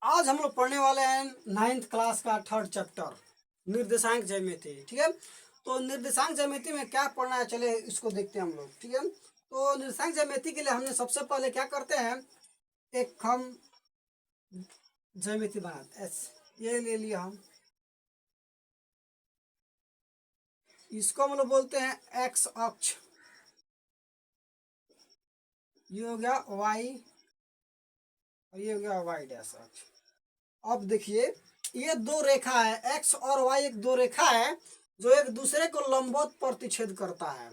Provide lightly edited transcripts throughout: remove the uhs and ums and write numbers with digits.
आज हम लोग पढ़ने वाले हैं 9th क्लास का 3rd चैप्टर निर्देशांक ज्यामिति। ठीक है, तो निर्देशांक ज्यामिति में क्या पढ़ना है, चले इसको देखते हैं हम लोग। ठीक है, तो निर्देशांक ज्यामिति के लिए हमने सबसे पहले क्या करते हैं, एक हम ज्यामिति बनाते, ये ले लिया हम, इसको हम लोग बोलते हैं एक्स अक्ष, ये हो गया वाई और ये हो गया वाई डैश अक्ष। अब देखिए ये दो रेखा है, एक्स और वाई एक दो रेखा है जो एक दूसरे को लंबवत प्रतिच्छेद करता है।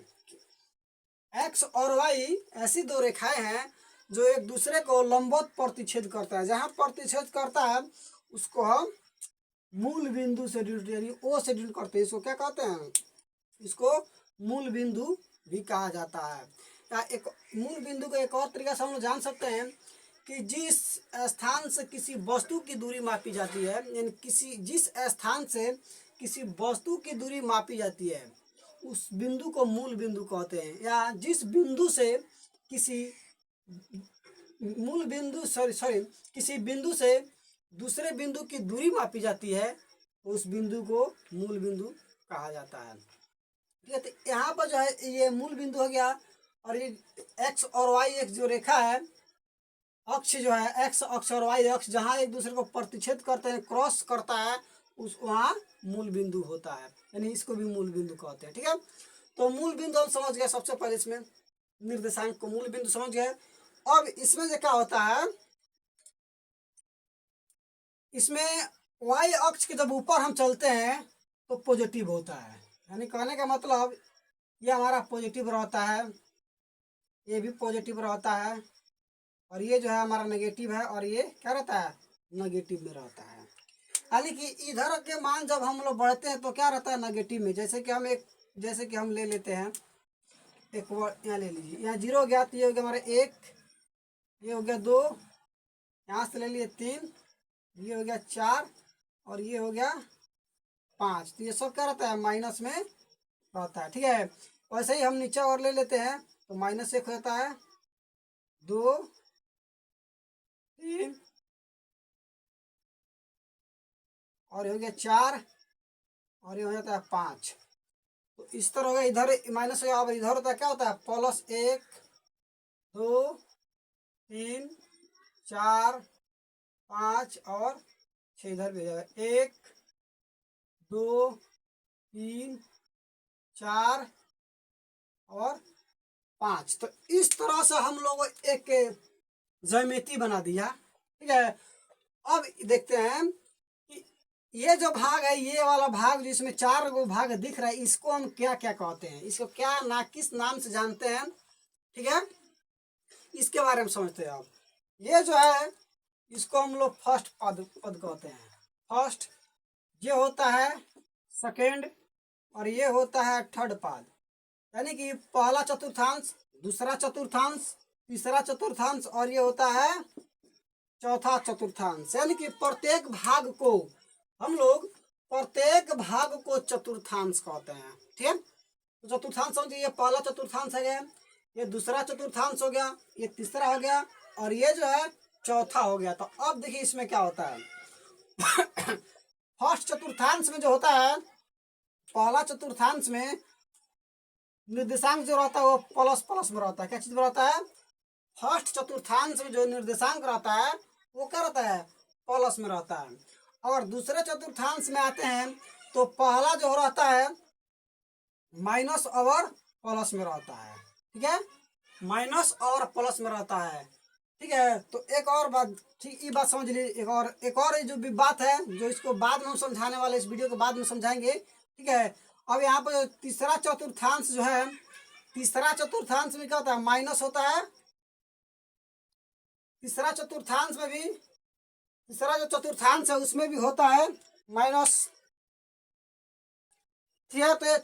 एक्स और वाई ऐसी दो रेखाएं हैं जो एक दूसरे को लंबवत प्रतिच्छेद करता है। जहां प्रतिच्छेद करता है उसको हम मूल बिंदु से यानी ओ से डिनोट करते हैं। इसको क्या कहते हैं, इसको मूल बिंदु भी कहा जाता है। या एक मूल बिंदु को एक और तरीका से हम लोग जान सकते हैं कि जिस स्थान से किसी वस्तु की दूरी मापी जाती है, यानी जिस स्थान से किसी वस्तु की दूरी मापी जाती है उस बिंदु को मूल बिंदु कहते हैं। या जिस बिंदु से किसी किसी बिंदु से दूसरे बिंदु की दूरी मापी जाती है उस बिंदु को मूल बिंदु कहा जाता है। ठीक है, तो यहाँ पर जो है ये मूल बिंदु हो गया। और ये एक्स और वाई एक जो रेखा है, अक्ष जो है एक्स अक्ष और वाई अक्ष, जहाँ एक दूसरे को प्रतिच्छेद करते हैं, क्रॉस करता है, उस वहाँ मूल बिंदु होता है, यानी इसको भी मूल बिंदु कहते हैं। ठीक है, तो मूल बिंदु हम समझ गए। सबसे पहले इसमें निर्देशांक को मूल बिंदु समझ गए। अब इसमें जो क्या होता है, इसमें वाई अक्ष के जब ऊपर हम चलते हैं तो पॉजिटिव होता है, यानी कहने का मतलब ये हमारा पॉजिटिव रहता है, ये भी पॉजिटिव रहता है, और ये जो है हमारा नेगेटिव है, और ये क्या रहता है, नेगेटिव में रहता है। यानी कि इधर के मान जब हम लोग बढ़ते हैं तो क्या रहता है, नेगेटिव में। जैसे कि हम ले लेते हैं एक वर्ड, यहाँ ले लीजिए, यहाँ 0 हो गया तो ये हो गया हमारा 1, ये हो गया 2, यहाँ से ले लिए 3, ये हो गया 4 और ये हो गया 5। तो ये सब क्या रहता है, माइनस में रहता है। ठीक है, वैसे ही हम नीचे और ले लेते हैं तो -1 होता है, 2, 3 और ये हो गया 4 और ये हो जाता है 5। तो इस तरह हो गया, इधर माइनस हो गया। अब इधर होता है क्या होता है, +1, 2, 3, 4, 5 और 6 इधर भी हो जाएगा, 1, 2, 3, 4 और 5। तो इस तरह से हम लोग एक ज्यामिति बना दिया। ठीक है, अब देखते हैं कि ये जो भाग है, ये वाला भाग जिसमें 4 गो भाग दिख रहा है, इसको हम क्या क्या कहते हैं, इसको क्या ना किस नाम से जानते हैं। ठीक है, इसके बारे में समझते हैं। अब ये जो है इसको हम लोग फर्स्ट पद कहते हैं। फर्स्ट ये होता है सेकेंड और ये होता है थर्ड पद, यानी कि पहला चतुर्थांश, दूसरा चतुर्थांश, तीसरा चतुर्थांश और ये होता है चौथा चतुर्थांश। यानी कि प्रत्येक भाग को चतुर्थांश कहते हैं। ठीक है, तो चतुर्थांश समझिए, ये पहला चतुर्थांश है, ये दूसरा चतुर्थांश हो गया, ये तीसरा हो गया और ये जो है चौथा हो गया। तो अब देखिए इसमें क्या होता है फर्स्ट चतुर्थांश में जो होता है, पहला चतुर्थांश में निर्देशांक जो रहता है वो प्लस प्लस में रहता है। क्या चीज में रहता है, फर्स्ट चतुर्थांश में जो निर्देशांक रहता है वो क्या रहता है, प्लस में रहता है। और दूसरे चतुर्थांश में आते हैं तो पहला जो रहता है माइनस और प्लस में रहता है। ठीक है, माइनस और प्लस में रहता है। ठीक है, तो एक और बात, ठीक ये बात समझ लीजिए। एक और जो भी बात है जो इसको बाद में हम समझाने वाले, इस वीडियो को बाद में समझाएंगे। ठीक है, अब यहाँ पर तीसरा चतुर्थांश जो है, तीसरा चतुर्थांश में क्या होता है, माइनस होता है। तीसरा चतुर्थांश में भी, तीसरा जो चतुर्थांश है उसमें भी होता है माइनस। ठीक है, तो ये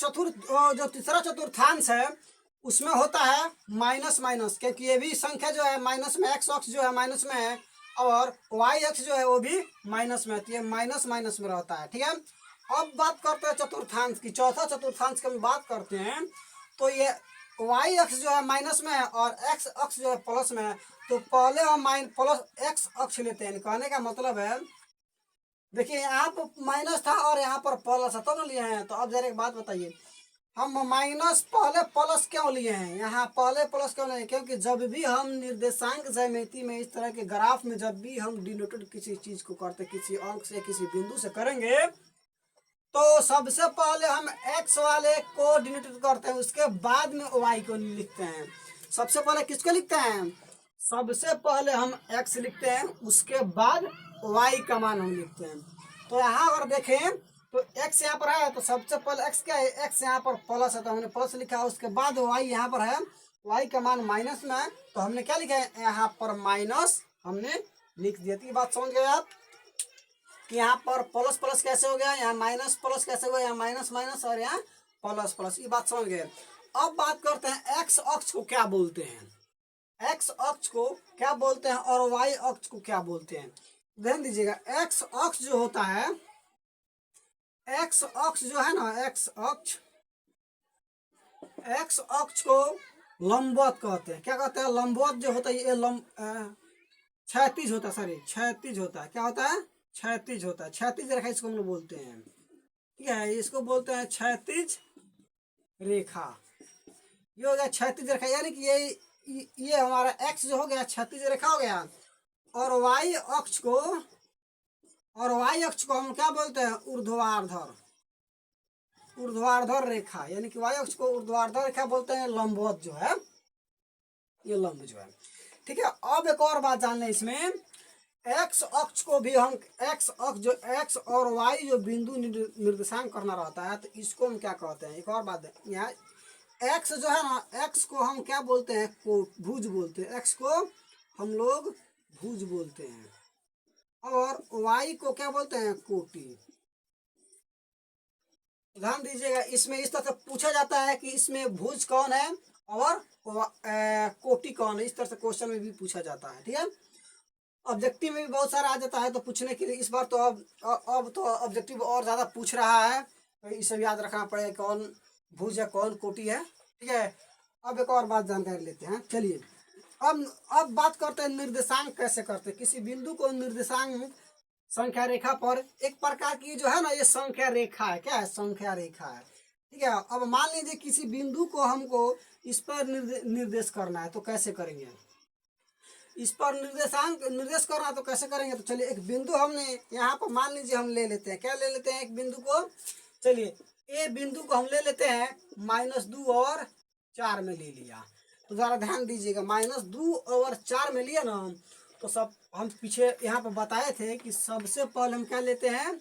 जो तीसरा चतुर्थांश है उसमें होता है माइनस माइनस, क्योंकि ये भी संख्या जो है माइनस में, एक्स अक्ष जो है माइनस में है और वाई अक्ष जो है वो भी माइनस में है, तो ये माइनस माइनस में रहता है। ठीक है, अब बात करते हैं चतुर्थांश की, चौथा चतुर्थांश की हम बात करते हैं। तो ये वाई अक्ष जो है माइनस में है और एक्स अक्ष जो है प्लस में है, तो पहले हम प्लस एक्स अक्ष लेते हैं। कहने का मतलब है, देखिए यहाँ पर माइनस था और यहाँ पर प्लस है, तो ना लिए हैं। तो अब जरा एक बात बताइए, हम माइनस पहले प्लस क्यों लिए हैं, यहाँ पहले प्लस क्यों लिए? क्योंकि जब भी हम निर्देशांक ज्यामिति में इस तरह के ग्राफ में जब भी हम डिनोटेड किसी चीज को करते, किसी अंक से किसी बिंदु से करेंगे, तो सबसे पहले हम एक्स वाले को डिनोटेड करते हैं, उसके बाद में वाई को लिखते हैं। सबसे पहले किसको लिखते हैं? सबसे पहले हम एक्स लिखते हैं, उसके बाद वाई का मान हम लिखते हैं। तो यहाँ अगर देखें तो एक्स यहाँ पर है, तो सबसे पहले एक्स क्या है, एक्स यहाँ पर प्लस है तो हमने प्लस लिखा, उसके बाद वाई यहाँ पर है, वाई का मान माइनस में है, तो हमने क्या लिखा है, यहाँ पर माइनस हमने लिख दिया। तो बात समझ गए आप कि यहाँ पर प्लस प्लस कैसे हो गया, यहाँ माइनस प्लस कैसे हुआ, यहाँ माइनस माइनस और यहाँ प्लस प्लस, ये बात समझ गए। अब बात करते हैं एक्स अक्ष को क्या बोलते हैं, एक्स अक्ष को क्या बोलते हैं और वाई अक्ष को क्या बोलते हैं। ध्यान दीजिएगा, एक्स अक्ष जो होता है, एक्स अक्ष जो है ना, एक्स अक्ष को लंबवत कहते हैं। क्या कहते हैं? लंबवत जो होता है ये क्षैतिज होता है, सॉरी क्षैतिज होता है। क्या होता है? क्षैतिज होता है। क्षैतिज रेखा इसको हम लोग बोलते हैं, ठीक है, इसको बोलते हैं क्षैतिज रेखा। ये हो गया क्षैतिज रेखा, यानी कि ये हमारा एक्स जो हो गया क्षैतिज रेखा हो गया। और वाई अक्ष को हम क्या बोलते हैं? ऊर्ध्वाधर रेखा, यानी कि वाई अक्ष को ऊर्ध्वाधर रेखा बोलते हैं, लंबवत जो है, ये लंब जो है, ठीक है। अब एक और बात जान लें इसमें, एक्स अक्ष को भी हम एक्स और वाई जो बिंदु निर्देशांक करना रहता है, तो इसको हम क्या कहते हैं? एक और बात, यहाँ एक्स जो है ना, एक्स को हम क्या बोलते हैं? भुज बोलते हैं। एक्स को हम लोग भुज बोलते हैं, और वाई को क्या बोलते हैं? कोटि। ध्यान दीजिएगा, इसमें इस तरह से पूछा जाता है कि इसमें भुज कौन है और कोटि कौन है, इस तरह से क्वेश्चन में भी पूछा जाता है, ठीक है। ऑब्जेक्टिव में भी बहुत सारा आ जाता है, तो पूछने के लिए इस बार तो अब तो ऑब्जेक्टिव और ज़्यादा पूछ रहा है, तो ये सब याद रखना पड़ेगा, कौन भुज है कौन कोटि है, ठीक है। अब एक और बात जानकारी लेते हैं, चलिए। अब बात करते हैं निर्देशांक कैसे करते हैं। किसी बिंदु को निर्देशांक संख्या रेखा पर, एक प्रकार की जो है ना, ये संख्या रेखा है। क्या है? संख्या रेखा है, ठीक है। अब मान लीजिए किसी बिंदु को हमको इस पर निर्देश करना है, तो कैसे करेंगे? इस पर निर्देश करना तो कैसे करेंगे? तो चलिए, एक बिंदु हमने यहाँ पर मान लीजिए हम ले लेते हैं, क्या ले लेते हैं? एक बिंदु को, चलिए ए बिंदु को हम ले लेते हैं -2 और 4 में ले लिया। तो जरा ध्यान दीजिएगा, -2 और 4 में लिया ना, तो सब हम पीछे यहाँ पर बताए थे कि सबसे पहले हम क्या लेते हैं?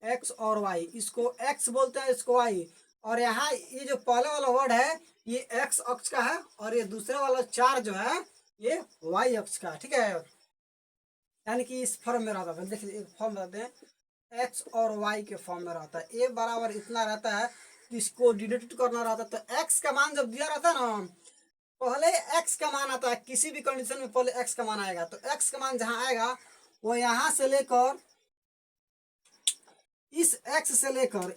एक्स और वाई, इसको एक्स बोलते हैं, इसको वाई। और यहाँ ये जो पहले वाला वर्ड है ये एक्स अक्ष का है, और ये दूसरे वाला 4 जो है ये वाई अक्ष का, ठीक है। यानी कि इस फॉर्म में रहता है, देखिए एक फॉर्म रहते हैं, एक्स और वाई के फॉर्म में रहता है। ए बराबर इतना रहता है, इसको डिनोट करना रहता है। तो एक्स का मान जब दिया रहता है ना, पहले एक्स का मान आता है, किसी भी कंडीशन में पहले एक्स का मान आएगा। तो एक्स का मान जहां आएगा वो यहाँ से लेकर इस एक्स से लेकर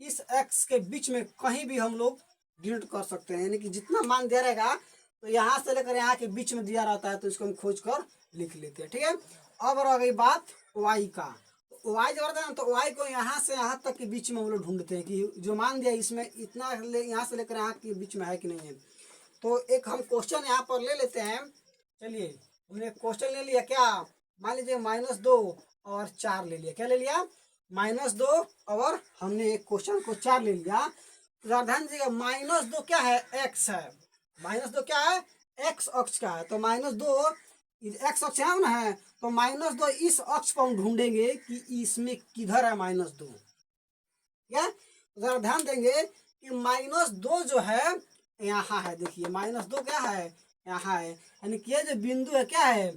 इस एक्स के बीच में कहीं भी हम लोग डिनोट कर सकते हैं। यानी कि जितना मान दिया रहेगा, तो यहाँ से लेकर यहाँ के बीच में दिया रहता है, तो इसको हम खोज कर लिख लेते हैं, ठीक है। अब रह गई बात वाई का। तो वाई जो रहता है ना, तो वाई को यहाँ से यहाँ तक के बीच में हम लोग ढूंढते हैं कि जो मान दिया इसमें इतना यहाँ से लेकर यहाँ के बीच में है कि नहीं है। तो एक हम क्वेश्चन यहाँ पर ले लेते हैं, चलिए हमने क्वेश्चन ले लिया। क्या? मान लीजिए -2 और 4 ले लिया। क्या ले लिया? -2 और हमने एक क्वेश्चन को 4 ले लिया। ध्यान दीजिएगा, -2 क्या है? एक्स है। -2 क्या है? एक्स अक्ष का है। तो -2 एक्स अक्ष है ना, है तो -2 इस अक्ष पर हम ढूंढेंगे कि इसमें किधर है -2। क्या? जरा ध्यान देंगे कि -2 जो है यहाँ है। देखिए -2 क्या है? यहाँ है, यानी कि ये जो बिंदु है क्या है?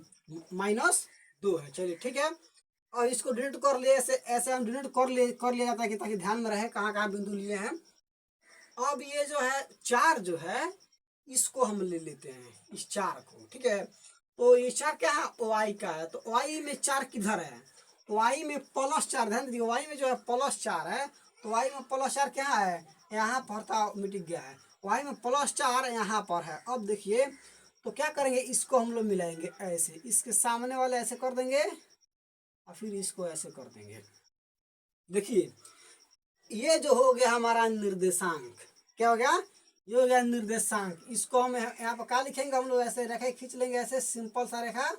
-2 है। चलिए ठीक है, और इसको डिलीट कर लिए, ऐसे हम डिलीट कर लिया जाता है कि ताकि ध्यान में रहे कहाँ कहाँ बिंदु लिए हैं। अब ये जो है 4 जो है, इसको हम ले लेते हैं, इस 4 को, ठीक है। तो ये 4 क्या है? वाई का है। तो वाई में 4 किधर है? वाई में +4, ध्यान दीजिए, वाई में जो है +4 है। तो वाई में +4 क्या है? यहाँ पर था, मिट गया है। वाई में +4 यहाँ पर है। अब देखिए तो क्या करेंगे, इसको हम लोग मिलाएंगे ऐसे, इसके सामने वाले ऐसे कर देंगे और फिर इसको ऐसे कर देंगे। देखिए ये जो हो गया हमारा निर्देशांक, क्या हो गया, ये हो गया निर्देशांक। इसको हम यहाँ पर क्या लिखेंगे, हम लोग ऐसे रेखा खींच लेंगे, ऐसे सिंपल सा रेखा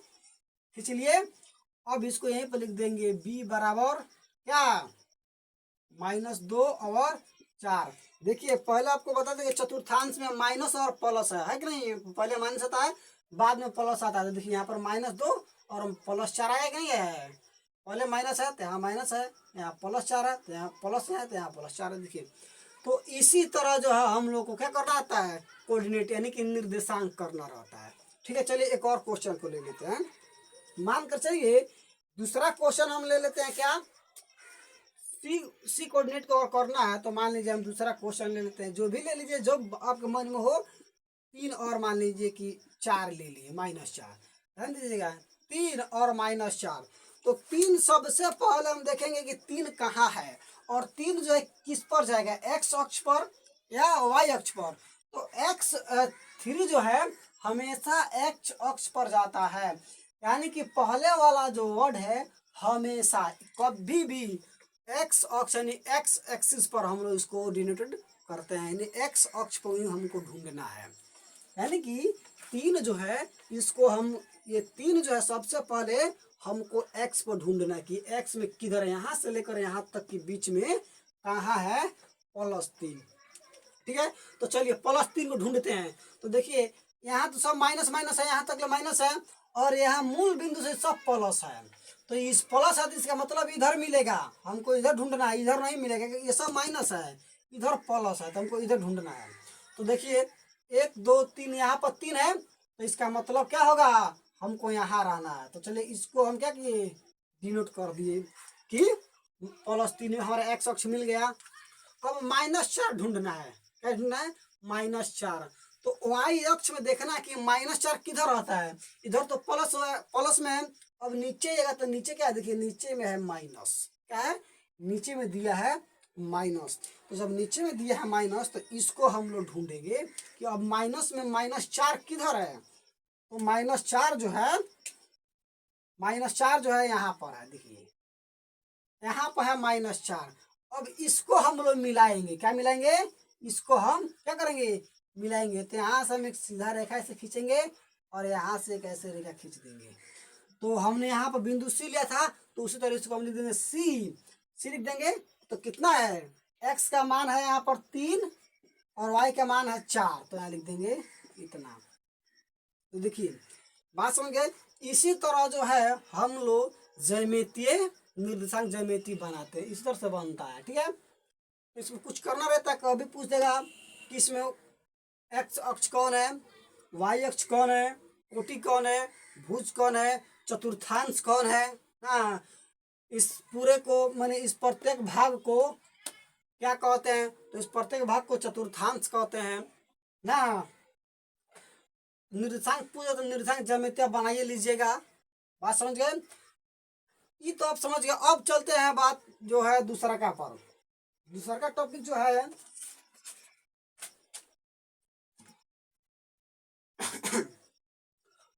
खींच लिए। अब इसको यहीं पर लिख देंगे b बराबर क्या, -2 और 4। देखिए पहले आपको बता देंगे चतुर्थांश में माइनस और प्लस है कि नहीं, पहले माइनस आता है बाद में प्लस आता है। देखिए यहाँ पर -2 और +4 आया कि नहीं है, पहले माइनस है तो यहाँ माइनस है, यहाँ +4 है तो यहाँ प्लस है तो यहाँ +4 है। देखिए तो इसी तरह जो है हम लोग को क्या करना आता है, कोऑर्डिनेट यानी कि निर्देशांक करना रहता है। ठीक है, चलिए एक और क्वेश्चन को ले लेते हैं। मान कर चलिए दूसरा क्वेश्चन हम ले लेते हैं, क्या सी कोऑर्डिनेट को करना है तो मान लीजिए हम दूसरा क्वेश्चन ले लेते हैं, जो भी ले लीजिए जो आपके मन में हो। 3 और मान लीजिए कि 4 ले लिए, -4, ध्यान दीजिएगा 3 और -4। तो 3 सबसे पहले हम देखेंगे कि 3 कहाँ है, और 3 जो है किस पर जाएगा, एक्स अक्ष पर या वाई अक्ष पर। तो x3 जो है हमेशा एक्स अक्ष पर जाता है, यानी कि पहले वाला जो वर्ड है हमेशा कभी भी एक्स अक्ष यानी एक्स एक्सिस पर हम लोग इसको डिनोटेड करते हैं, यानी एक्स अक्ष पर हमको ढूंढना है। यानी कि 3 जो है इसको हम, ये 3 जो है सबसे पहले हमको एक्स पर ढूंढना है कि एक्स में किधर है, यहाँ से लेकर यहाँ तक के बीच में कहाँ है, +3। ठीक है, तो चलिए +3 को ढूंढते हैं। तो देखिए यहाँ तो सब माइनस माइनस है, यहाँ तक माइनस है, और यहाँ मूल बिंदु से सब प्लस है। तो इस प्लस है तो इसका मतलब इधर मिलेगा, हमको इधर ढूंढना है, इधर नहीं मिलेगा, ये सब माइनस है, इधर प्लस है तो हमको इधर ढूंढना है। तो देखिए 1 2 3, यहाँ पर 3 है तो इसका मतलब क्या होगा, हमको यहाँ रहना है। तो चलिए इसको हम क्या किए, डिनोट कर दिए कि +3 में हमारा एक्स अक्ष मिल गया। अब -4 ढूंढना है, क्या ढूंढना है, -4। तो वाई अक्ष में देखना कि -4 किधर रहता है, इधर तो प्लस में है। अब नीचे जाएगा तो नीचे क्या है, देखिए नीचे में है माइनस, क्या है, नीचे में दिया है माइनस। तो जब नीचे में दिया है माइनस तो इसको हम लोग ढूंढेंगे कि अब माइनस में -4 किधर है। तो -4 जो है, -4 जो है यहाँ पर है, देखिए यहाँ पर है -4। अब इसको हम लोग मिलाएंगे, क्या मिलाएंगे, इसको हम क्या करेंगे, मिलाएंगे। तो यहाँ से हम एक सीधा रेखा ऐसे खींचेंगे और यहाँ से एक ऐसे रेखा खींच देंगे। तो हमने यहाँ पर बिंदु सी लिया था तो उसी तरह इसको हम लिख देंगे सी लिख देंगे। तो कितना है, एक्स का मान है यहाँ पर 3 और वाई का मान है 4, तो यहाँ लिख देंगे इतना। तो देखिए बात समझ गए। इसी तरह जो है हम लोग ज्यामितीय निर्देशांक ज्यामिति बनाते हैं, इस तरह से बनता है। ठीक है, इसमें कुछ करना रहता है, कभी पूछ देगा कि इसमें एक्स अक्ष कौन है, वाई अक्ष कौन है, कोटि कौन है, भुज कौन है, चतुर्थांश कौन है। हाँ, इस पूरे को माने इस प्रत्येक भाग को क्या कहते हैं, तो इस प्रत्येक भाग को चतुर्थांश कहते हैं ना। निर्देशांक पूछे तो निर्देशांक ज्यामिति बनाइए लीजिएगा, बात समझ गए। ये तो आप समझ गए। अब चलते हैं बात जो है दूसरा का पर, दूसरा का टॉपिक जो है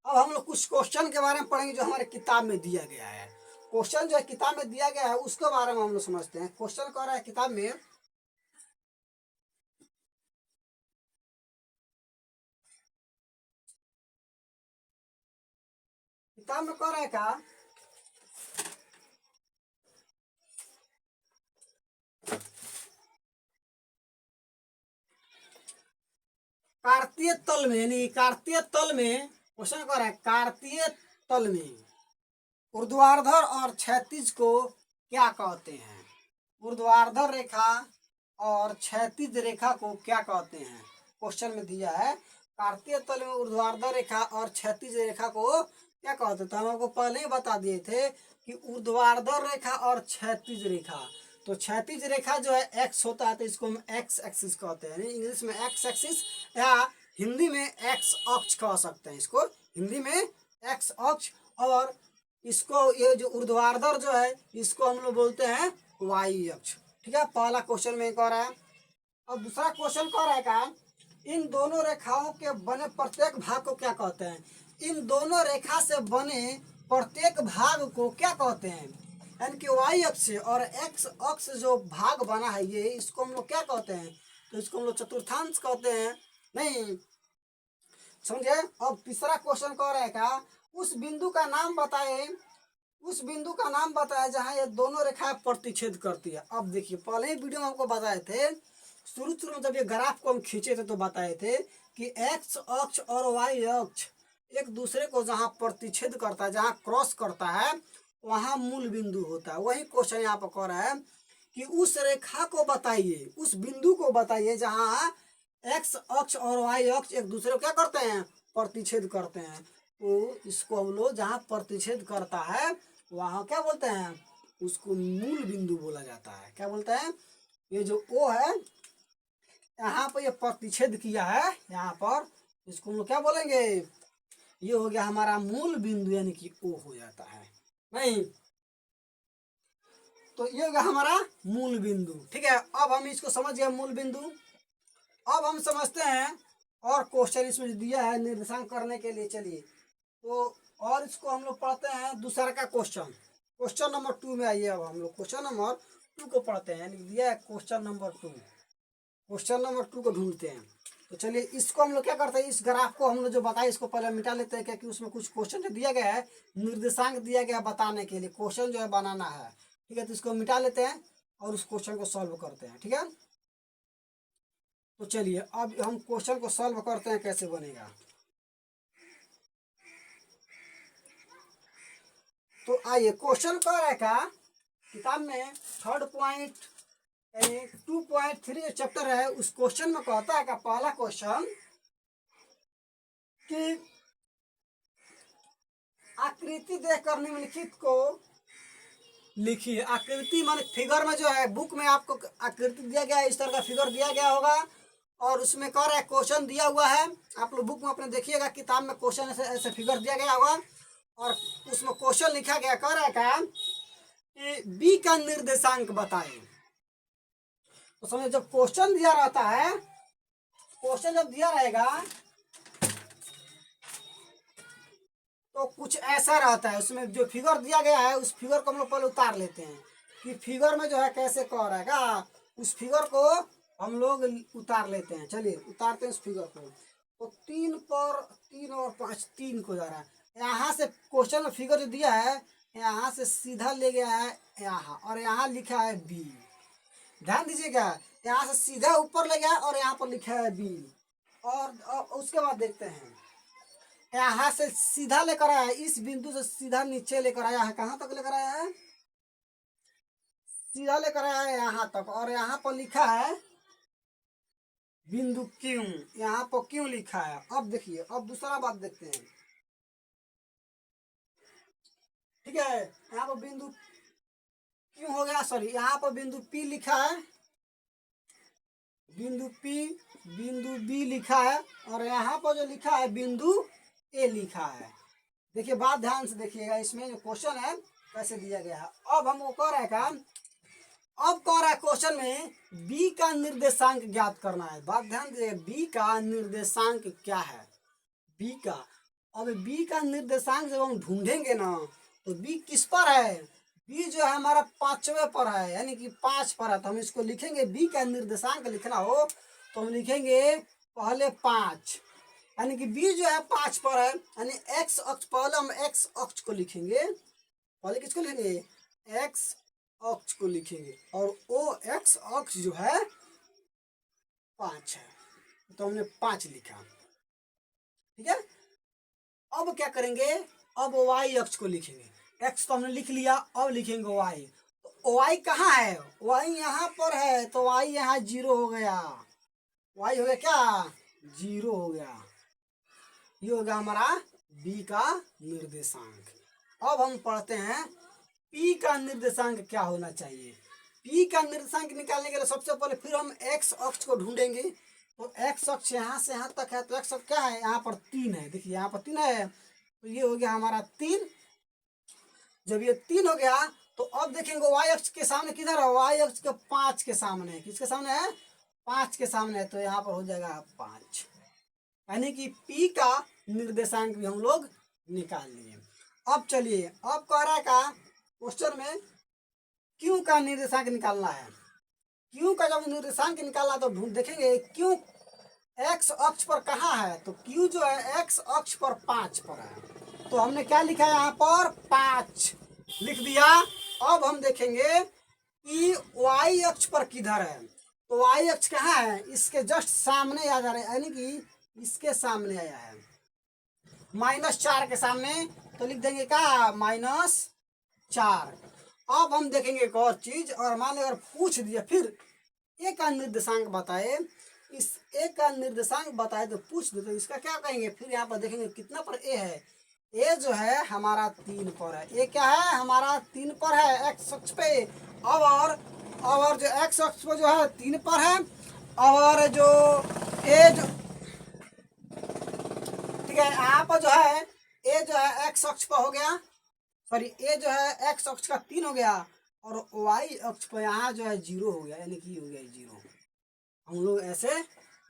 अब हम लोग कुछ क्वेश्चन के बारे में पढ़ेंगे जो हमारे किताब में दिया गया है। क्वेश्चन जो है किताब में दिया गया है उसके बारे में हम लोग समझते हैं। क्वेश्चन कह रहा है किताब में, किताब में कह रहा है क्या, कार्तीय तल में, यानी कार्तीय तल में क्वेश्चन कह रहा है कार्तीय तल में ऊर्ध्वाधर और क्षैतिज को क्या कहते हैं। ऊर्ध्वाधर रेखा और क्षैतिज रेखा को क्या कहते हैं, क्वेश्चन में दिया है कार्तीय तल में ऊर्ध्वाधर रेखा और क्षैतिज रेखा को क्या कहते हैं। तो हम आपको पहले ही बता दिए थे कि ऊर्ध्वाधर रेखा और क्षैतिज रेखा, तो क्षैतिज रेखा जो है एक्स होता है तो इसको हम एक्स एक्सिस कहते हैं, इंग्लिश में एक्स एक्सिस या हिंदी में एक्स अक्ष कह सकते हैं, इसको हिंदी में एक्स अक्ष। और इसको ये जो ऊर्ध्वाधर जो है इसको हम लोग बोलते हैं वाई अक्ष। ठीक है, पहला क्वेश्चन में कह रहा है। अब दूसरा क्वेश्चन कह रहा है क्या, इन दोनों रेखाओं के बने प्रत्येक भाग को क्या कहते हैं? इन दोनों रेखा से बने प्रत्येक भाग को क्या कहते हैं? यानी कि वाई अक्ष और एक्स अक्ष जो भाग बना है ये, इसको हम लोग क्या कहते हैं? तो इसको हम लोग चतुर्थांश कहते हैं। नहीं समझे? अब तीसरा क्वेश्चन कह रहा है क्या, उस बिंदु का नाम बताए, उस बिंदु का नाम बताया जहां ये दोनों रेखाएं प्रतिच्छेद करती है। अब देखिए, पहले ही वीडियो में आपको बताए थे, शुरू शुरू में जब ये ग्राफ को हम खींचे थे तो बताए थे कि एक्स अक्ष और वाई अक्ष एक दूसरे को जहां प्रतिच्छेद करता है, जहां क्रॉस करता है, वहां मूल बिंदु होता है। वही क्वेश्चन यहाँ पर कह रहा है कि उस रेखा को बताइए, उस बिंदु को बताइए जहां एक्स अक्ष और वाई अक्ष एक दूसरे को क्या करते हैं? प्रतिच्छेद करते हैं। तो इसको हम लोग जहाँ प्रतिच्छेद करता है वहाँ क्या बोलते हैं? उसको मूल बिंदु बोला जाता है। क्या बोलते हैं? ये जो ओ है, यहाँ पर ये प्रतिच्छेद किया है यहाँ पर, इसको हम लोग क्या बोलेंगे? ये हो गया हमारा मूल बिंदु, यानी कि ओ हो जाता है। नहीं तो ये हो गया हमारा मूल बिंदु। ठीक है, अब हम इसको समझ गए मूल बिंदु। अब हम समझते हैं और क्वेश्चन इसमें दिया है निर्देशांक करने के लिए। चलिए तो और इसको हम लोग पढ़ते हैं दूसरा का क्वेश्चन। क्वेश्चन नंबर 2 में आइए। अब हम लोग क्वेश्चन नंबर 2 को पढ़ते हैं। दिया है क्वेश्चन नंबर 2, क्वेश्चन नंबर 2 को ढूंढते हैं। तो चलिए इसको हम लोग क्या करते हैं, इस ग्राफ को हम लोग जो बताए इसको पहले मिटा लेते हैं, क्योंकि उसमें कुछ क्वेश्चन जो दिया गया है, निर्देशांक दिया गया है बताने के लिए, क्वेश्चन जो है बनाना है। ठीक है, तो इसको मिटा लेते हैं और उस क्वेश्चन को सॉल्व करते हैं। ठीक है, तो चलिए अब हम क्वेश्चन को सॉल्व करते हैं, कैसे बनेगा। तो आइए, क्वेश्चन कह रहा है का किताब में 3rd पॉइंट 2.3 चैप्टर है, उस क्वेश्चन में कहता है का पहला क्वेश्चन कि आकृति देखकर निम्नलिखित को लिखिए। आकृति मान फिगर में जो है, बुक में आपको आकृति दिया गया है, इस तरह का फिगर दिया गया होगा और उसमें कह रहा है क्वेश्चन दिया हुआ है। आप लोग बुक में अपने देखिएगा, किताब में क्वेश्चन ऐसे ऐसे फिगर दिया गया होगा और उसमें क्वेश्चन लिखा गया, कह रहा है का कि बी का निर्देशांक बताएं। तो समझो जब क्वेश्चन दिया रहता है, क्वेश्चन जब दिया रहेगा तो कुछ ऐसा रहता है, उसमें जो फिगर दिया गया है उस फिगर को हम लोग पहले उतार लेते हैं कि फिगर में जो है कैसे कह रहेगा, उस फिगर को हम लोग उतार लेते हैं। चलिए उतारते हैं उस फिगर को। तो 3 पर 3 और 5 3 को जा रहा है। यहाँ से क्वेश्चन में फिगर जो दिया है, यहाँ से सीधा ले गया है यहाँ और यहाँ लिखा है बी। ध्यान दीजिएगा, यहाँ से सीधा ऊपर ले गया और यहाँ पर लिखा है बी। और उसके बाद देखते हैं, यहाँ से सीधा लेकर आया है, इस बिंदु से सीधा नीचे लेकर आया है, कहाँ तक लेकर आया है? सीधा लेकर आया है यहाँ तक, और यहाँ पर लिखा है बिंदु क्यों, यहाँ पर क्यों लिखा है। अब देखिए, अब दूसरा बात देखते हैं। ठीक है, यहाँ पर बिंदु क्यों हो गया, सॉरी, यहाँ पर बिंदु पी लिखा है, बिंदु पी, बिंदु बी लिखा है और यहाँ पर जो लिखा है बिंदु ए लिखा है। देखिए बात ध्यान से देखिएगा, इसमें जो क्वेश्चन है कैसे दिया गया है। अब हम वो कह रहे हैं, अब कह रहा है क्वेश्चन में बी का निर्देशांक ज्ञात करना है। बात ध्यान दीजिए, बी का निर्देशांक क्या है, बी का। अब बी का निर्देशांक जब हम ढूंढेंगे ना, तो बी किस पर है? बी जो है हमारा 5वें पर है, यानी कि 5 पर है। तो हम इसको लिखेंगे, बी का निर्देशांक लिखना हो तो हम लिखेंगे पहले 5, यानी कि बी जो है 5 पर है, यानी एक्स अक्ष, पहले हम एक्स अक्ष को लिखेंगे। पहले किसको लिखेंगे? एक्स अक्ष को लिखेंगे और ओ एक्स अक्ष जो है 5 है, तो हमने 5 लिखा। ठीक है, अब क्या करेंगे, अब वाई अक्ष को लिखेंगे। एक्स तो हमने लिख लिया, अब लिखेंगे वाई। तो वाई कहाँ है? वाई यहाँ पर है, तो वाई यहाँ 0 हो गया। वाई हो गया क्या? 0 हो गया। ये हो गया हमारा बी का निर्देशांक। अब हम पढ़ते हैं पी का निर्देशांक क्या होना चाहिए। पी का निर्देशांक निकालने के लिए सबसे पहले फिर हम एक्स अक्ष को ढूंढेंगे। तो एक्स अक्ष यहाँ से यहाँ तक है, तो एक्स अक्ष क्या है? यहाँ पर 3 है। देखिए यहाँ पर 3 है, तो ये हो गया हमारा 3। जब ये 3 हो गया तो अब देखेंगे वाई अक्ष के सामने किधर है? वाई अक्ष के 5 के सामने है। किसके सामने है? 5 के सामने है, तो यहाँ पर हो जाएगा 5, यानी कि P का निर्देशांक भी हम लोग निकाल लिए। अब चलिए, अब कह रहा है का क्वेश्चन में Q का निर्देशांक निकालना है। Q का जब निर्देशांक निकालना तो ढूंढ देखेंगे Q x अक्ष पर कहाँ है, तो Q जो है x अक्ष पर 5 पर है, तो हमने क्या लिखा है यहाँ पर 5 लिख दिया। अब हम देखेंगे कि y अक्ष पर किधर है, तो y अक्ष कहाँ है, इसके जस्ट सामने आ जा रहे हैं, यानी कि इसके सामने आया है -4 के सामने, तो लिख देंगे क्या -4। अब हम देखेंगे एक और चीज, और मान लो अगर पूछ दिया फिर ए का निर्देशांक बताए, इस ए का निर्देशांक बताए तो पूछ दे, तो इसका क्या कहेंगे, फिर यहाँ पर देखेंगे कितना पर ए है। ए जो है हमारा 3 पर है, ए क्या है हमारा 3 पर है एक्स अक्ष पे। अब और जो एक्स अक्ष पर जो है 3 पर है, और जो ए जो ठीक है यहाँ पर जो है ए जो है एक्स अक्ष पर हो गया, सॉरी ए जो है एक्स अक्ष का 3 हो गया, और वाई अक्ष पर यहाँ जो है 0 हो गया, यानी कि हो गया 0। हम लोग ऐसे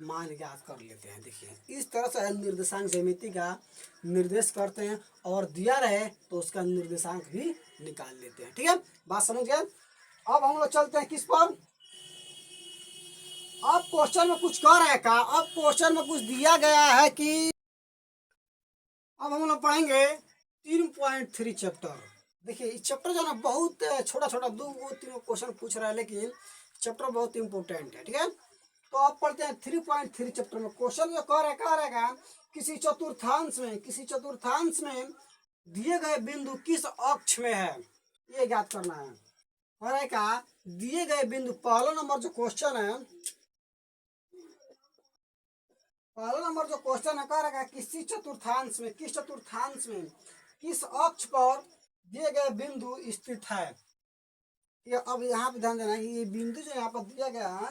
मान ज्ञात कर लेते हैं। देखिए इस तरह से निर्देशांक ज्यामिति का निर्देश करते हैं, और दिया रहे तो उसका निर्देशांक भी निकाल लेते हैं। ठीक है, बात समझ गए। अब हम लोग चलते हैं किस पर, अब क्वेश्चन में कुछ कह रहा है का, अब क्वेश्चन में कुछ दिया गया है कि अब हम लोग पढ़ेंगे 3.3 चैप्टर। देखिए इस चैप्टर जो है ना बहुत छोटा छोटा 2-3 क्वेश्चन पूछ रहा है, लेकिन चैप्टर बहुत इंपॉर्टेंट है। ठीक है, तो आप पढ़ते हैं 3.3 चैप्टर में। क्वेश्चन जो कह रहेगा किसी चतुर्थांश में दिए गए बिंदु किस अक्ष में है, ये ज्ञात करना है। कह रहेगा दिए गए बिंदु, पहला नंबर जो क्वेश्चन है, कह रहेगा किसी चतुर्थांश में, किस चतुर्थांश में किस अक्ष पर दिए गए बिंदु स्थित है। ये अब यहाँ पे ध्यान देना है, ये बिंदु जो यहाँ पर दिया गया है,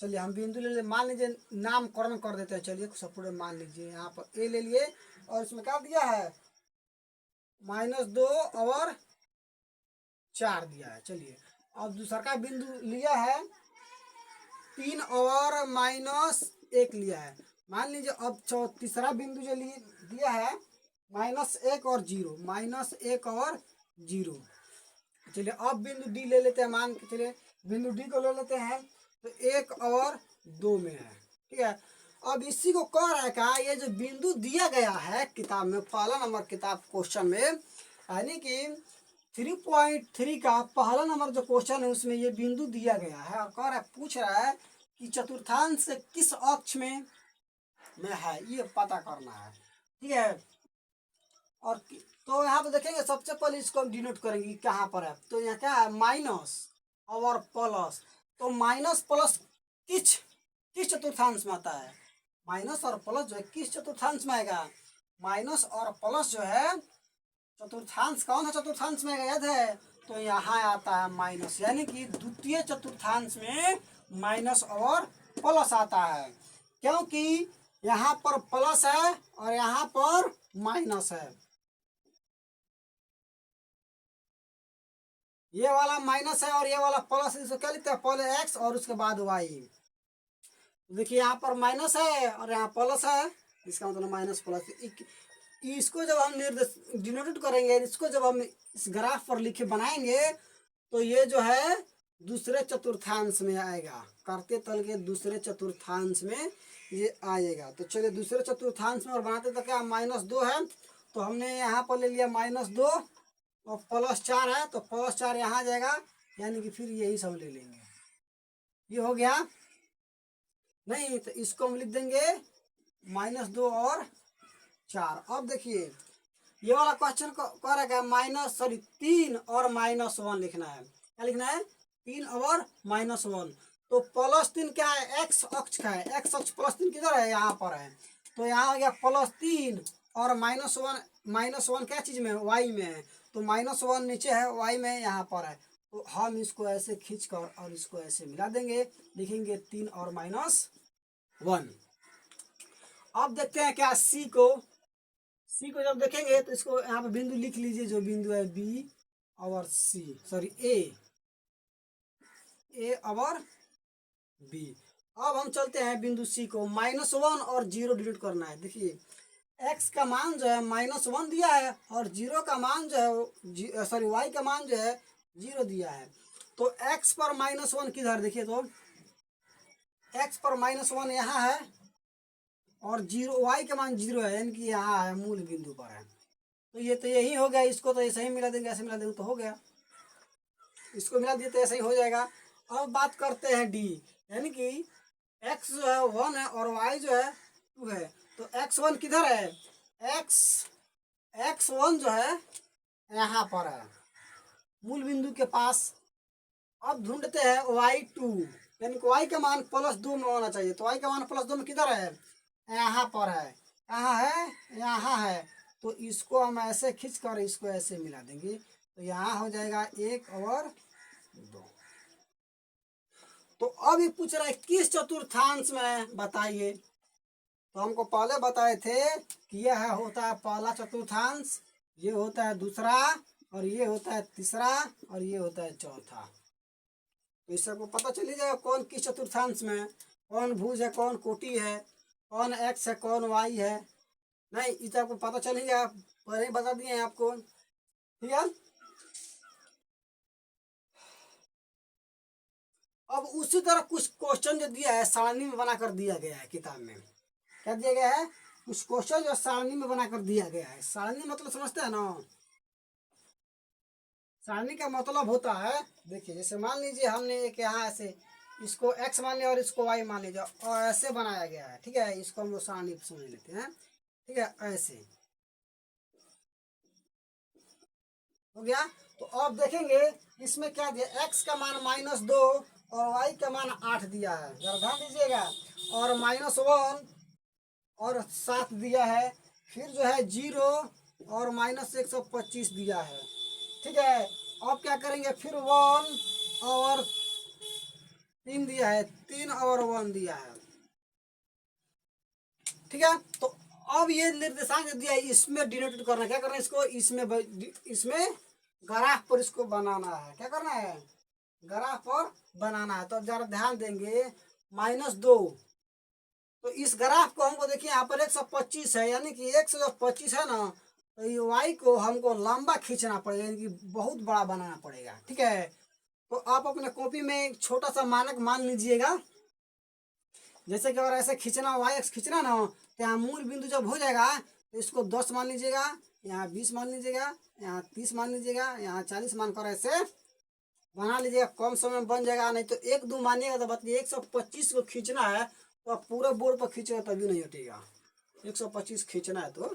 चलिए हम बिंदु ले ले, मान लीजिए नामकरण कर देते हैं। चलिए सब पूरे मान लीजिए, यहाँ पर ए ले लिए, और इसमें क्या दिया है -2 और 4 दिया है। चलिए अब दूसरा का बिंदु लिया है 3 और -1 लिया है। मान लीजिए अब तीसरा बिंदु जो दिया है -1 और 0, -1 और 0। चलिए अब बिंदु डी ले लेते हैं, मान के चलिए बिंदु डी को ले लेते हैं, तो 1 और 2 में है। ठीक है, अब इसी को कह रहा है का, ये जो बिंदु दिया गया है किताब में, पहला नंबर किताब क्वेश्चन में, यानी कि 3.3 का पहला नंबर जो क्वेश्चन है उसमें ये बिंदु दिया गया है, और कह रहा है पूछ रहा है कि चतुर्थांश से किस अक्ष में है, ये पता करना है। ठीक है, और तो यहाँ पे देखेंगे सबसे पहले इसको हम डिनोट करेंगे कहाँ पर है, तो यहाँ क्या है माइनस और प्लस, तो माइनस प्लस किस चतुर्थांश में आता है, माइनस और प्लस जो है किस चतुर्थांश में आएगा, माइनस और प्लस जो है चतुर्थांश कौन सा चतुर्थांश में याद है, तो यहाँ आता है माइनस, यानी कि द्वितीय चतुर्थांश में माइनस और प्लस आता है, क्योंकि यहाँ पर प्लस है और यहाँ पर माइनस है। ये वाला माइनस है और ये वाला प्लस, इसको क्या लिखते हैं, पहले एक्स और उसके बाद वाई। देखिए यहाँ पर माइनस है और यहाँ प्लस है, इसका मतलब माइनस प्लस। इसको जब हम डिनोटेट करेंगे, इसको जब हम इस ग्राफ पर लिखे बनाएंगे, तो ये जो है दूसरे चतुर्थांश में आएगा, करते तल के दूसरे चतुर्थांश में ये आएगा। तो चलिए दूसरे चतुर्थांश में और बनाते तो क्या -2 है, तो हमने यहाँ पर ले लिया -2 और +4 है, तो +4 यहाँ जाएगा, यानी कि फिर यही सब ले लेंगे। ये हो गया नहीं, तो इसको हम लिख देंगे -2 और 4। अब देखिए ये वाला क्वेश्चन कह रहा है 3 और -1 लिखना है। क्या लिखना है, 3 और -1। तो +3 क्या है, एक्स अक्ष का है, एक्स अक्ष +3 किधर है, यहाँ पर है, तो यहाँ हो गया +3 और -1 क्या चीज में है, वाई में है, तो -1 नीचे है, वाई में यहाँ पर है, तो हम इसको ऐसे खींचकर और इसको ऐसे मिला देंगे, लिखेंगे 3 और -1। अब देखते हैं क्या सी को जब देखेंगे तो इसको यहाँ पे बिंदु लिख लीजिए, जो बिंदु है बी और सी, सॉरी ए और बी। अब हम चलते हैं बिंदु सी को, -1 और 0 डिनोट करना है। देखिए x का मान जो है -1 दिया है और 0 का मान जो है सॉरी y का मान जो है 0 दिया है। तो x पर -1 किधर, देखिए तो x पर -1 यहाँ है और 0 y का मान 0 है, यानी कि यहाँ है, मूल बिंदु पर है। तो ये तो यही हो गया, इसको तो ऐसे ही मिला देंगे, ऐसे मिला देंगे तो हो गया, इसको मिला दिए तो ऐसे ही हो जाएगा। अब बात करते हैं डी, यानी कि x जो है 1 है और y जो है 2 है। तो x1 किधर है, x1 जो है यहाँ पर है, मूल बिंदु के पास। अब ढूंढते हैं y2, यानी कि y का मान +2 में होना चाहिए। तो y का मान +2 में किधर है, यहाँ पर है। कहाँ है, यहाँ है। तो इसको हम ऐसे खींच कर इसको ऐसे मिला देंगे, तो यहाँ हो जाएगा 1 और 2। तो अब ये पूछ रहा है किस चतुर्थांश में बताइए। तो हमको पहले बताए थे कि यह होता है पहला चतुर्थांश, ये होता है दूसरा, और ये होता है तीसरा, और ये होता है चौथा। तो इस सबको पता चल ही जाएगा कौन किस चतुर्थांश में, कौन भुज है, कौन कोटि है, कौन x है, कौन y है। नहीं, इस आपको पता चल ही जाएगा, पहले ही बता दिए हैं आपको, ठीक है। अब उसी तरह कुछ क्वेश्चन जो दिया है सारणी में बनाकर दिया गया है किताब में। क्या दिया गया है, कुछ क्वेश्चन जो सारणी में बनाकर दिया गया है। सारणी मतलब समझते हैं ना, सारणी का मतलब होता है, देखिए जैसे मान लीजिए हमने एक यहाँ ऐसे इसको x मान लिया और इसको y मान लीजिए और ऐसे बनाया गया है, ठीक है। इसको हम लोग सारणी समझ लेते हैं, ठीक है, ऐसे हो गया। तो अब देखेंगे इसमें क्या दिया, x का मान -2 और y का मान 8 दिया है, जरा ध्यान दीजिएगा। और -1 और 7 दिया है, फिर जो है 0 और -125 दिया है, ठीक है। अब क्या करेंगे, फिर 1 और 3 दिया है, 3 और 1 दिया है, ठीक है। तो अब ये निर्देशांक दिया है, इसमें डिनोटेट करना, क्या करना है इसको, इसमें ग्राफ पर इसको बनाना है। क्या करना है, ग्राफ पर बनाना है। तो अब जरा ध्यान देंगे, -2, तो इस ग्राफ को हमको देखिए यहाँ पर 125 है, यानी कि 125 है ना, तो ये y को हमको लंबा खींचना पड़ेगा, यानी कि बहुत बड़ा बनाना पड़ेगा, ठीक है। तो आप अपने कॉपी में एक छोटा सा मानक मान लीजिएगा, जैसे कि अगर ऐसे खींचना y एक्स खींचना ना, तो यहाँ मूल बिंदु जब हो जाएगा तो इसको 10 मान लीजिएगा, यहाँ 20 मान लीजिएगा, यहाँ 30 मान लीजिएगा, यहाँ 40 मान कर ऐसे बना लीजिएगा, कम समय में बन जाएगा। नहीं तो 1-2 मानिएगा तो बताइए 125 को खींचना है तो आप पूरे बोर्ड पर खींचेगा तभी नहीं हटेगा। 125 खींचना है तो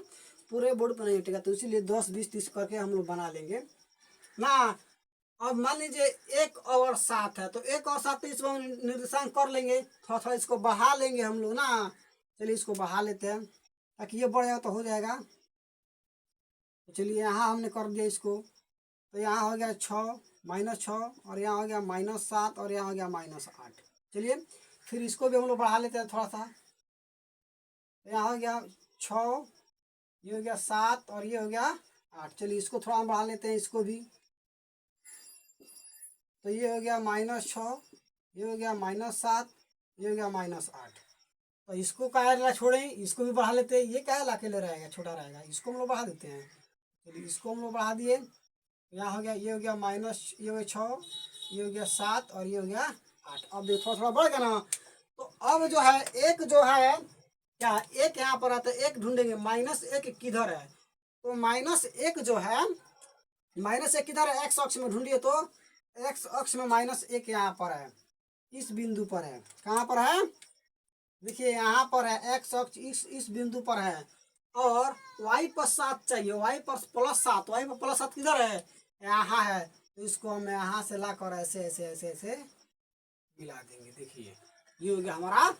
पूरे बोर्ड पर नहीं हटेगा, तो इसीलिए 10, 20, 30 करके हम लोग बना लेंगे ना। अब मान लीजिए 1 और 7 है, तो 1 और 7 तो इसको हम निर्देशांक कर लेंगे, थोड़ा थोड़ा इसको बढ़ा लेंगे हम लोग ना। चलिए इसको बढ़ा लेते हैं ताकि ये बढ़ जाएगा तो हो जाएगा। तो चलिए यहाँ हमने कर दिया इसको, तो यहाँ हो गया 6 -6 और यहाँ हो गया -7 और यहाँ हो गया -8। चलिए फिर इसको भी हम लोग बढ़ा लेते हैं थोड़ा सा, तो यहाँ हो गया 6, ये हो गया 7 और ये हो गया 8। चलिए इसको थोड़ा हम बढ़ा लेते हैं इसको भी, तो ये हो गया -6, ये हो गया -7, ये हो गया -8। तो इसको काहे छोड़ें, इसको भी बढ़ा लेते हैं, ये काहे ला के ले रहेगा, छोटा रहेगा, इसको हम लोग बढ़ा देते हैं। चलिए इसको हम लोग बढ़ा दिए, यहाँ हो गया, ये हो गया ये हो गया 6, ये हो गया 7 और ये हो गया 8। अब देखो थोड़ा थोड़ा बढ़ गया ना। तो अब जो है एक जो है क्या, एक यहाँ पर आता है, एक ढूंढेंगे, -1 किधर है। तो -1 जो है, -1 किधर है, x अक्ष में ढूंढिए, तो x अक्ष में -1 यहाँ पर है, इस बिंदु पर है। कहाँ पर है, देखिए यहाँ पर है, x अक्ष इस बिंदु पर है। और y पर 7 चाहिए, y पर +7, y पर +7 किधर है, यहाँ है। तो इसको हम यहाँ से ला कर ऐसे ऐसे ऐसे ऐसे मिला देंगे। देखिए ये हो गया हमारा,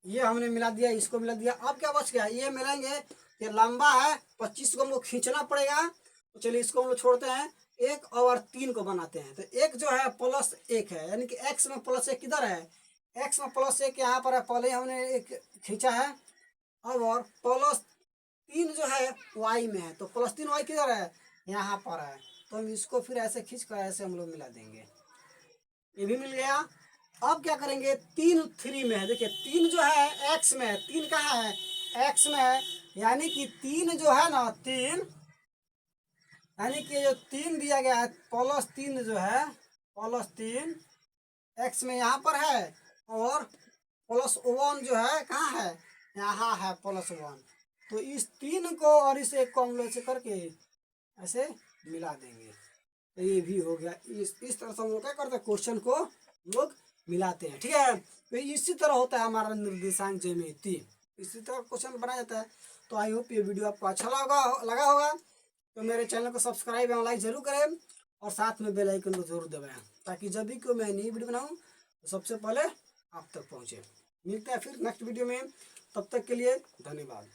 ये हमने मिला दिया, इसको मिला दिया। अब क्या बच गया, ये मिलाएंगे, ये लंबा है, 25 को हमको खींचना पड़ेगा। तो चलिए इसको हम लोग छोड़ते हैं, 1 और 3 को बनाते हैं। तो एक जो है +1 है, यानी कि x में +1 किधर है, x में +1 यहाँ पर है, पहले हमने एक खींचा है। अब और +3 जो है y में है, तो +3 y किधर है, यहाँ पर है। तो हम इसको फिर ऐसे खींच कर ऐसे हम लोग मिला देंगे, ये भी मिल गया। अब क्या करेंगे, 3 3 में है, देखिए 3 जो है एक्स में है, 3 कहाँ है, एक्स में है, यानी कि 3 जो है ना 3, यानी कि जो 3 दिया गया है +3 जो है, +3 एक्स में यहाँ पर है, और +1 जो है कहाँ है, यहाँ है +1। तो इस 3 को और इस 1 को हम लोग ऐसे करके ऐसे मिला देंगे, तो ये भी हो गया। इस तरह से हम लोग क्या करते हैं, क्वेश्चन को लोग मिलाते हैं, ठीक है। तो इसी तरह होता है हमारा निर्देशांक ज्यामिति, इसी तरह क्वेश्चन बनाया जाता है। तो आई होप ये वीडियो आपको अच्छा लगा होगा। तो मेरे चैनल को सब्सक्राइब एवं लाइक जरूर करें, और साथ में बेल आइकन को जरूर दबाएं, ताकि जब भी कोई मैं नई वीडियो बनाऊं तो सबसे पहले आप तक पहुंचे। मिलते हैं फिर नेक्स्ट वीडियो में, तब तक के लिए धन्यवाद।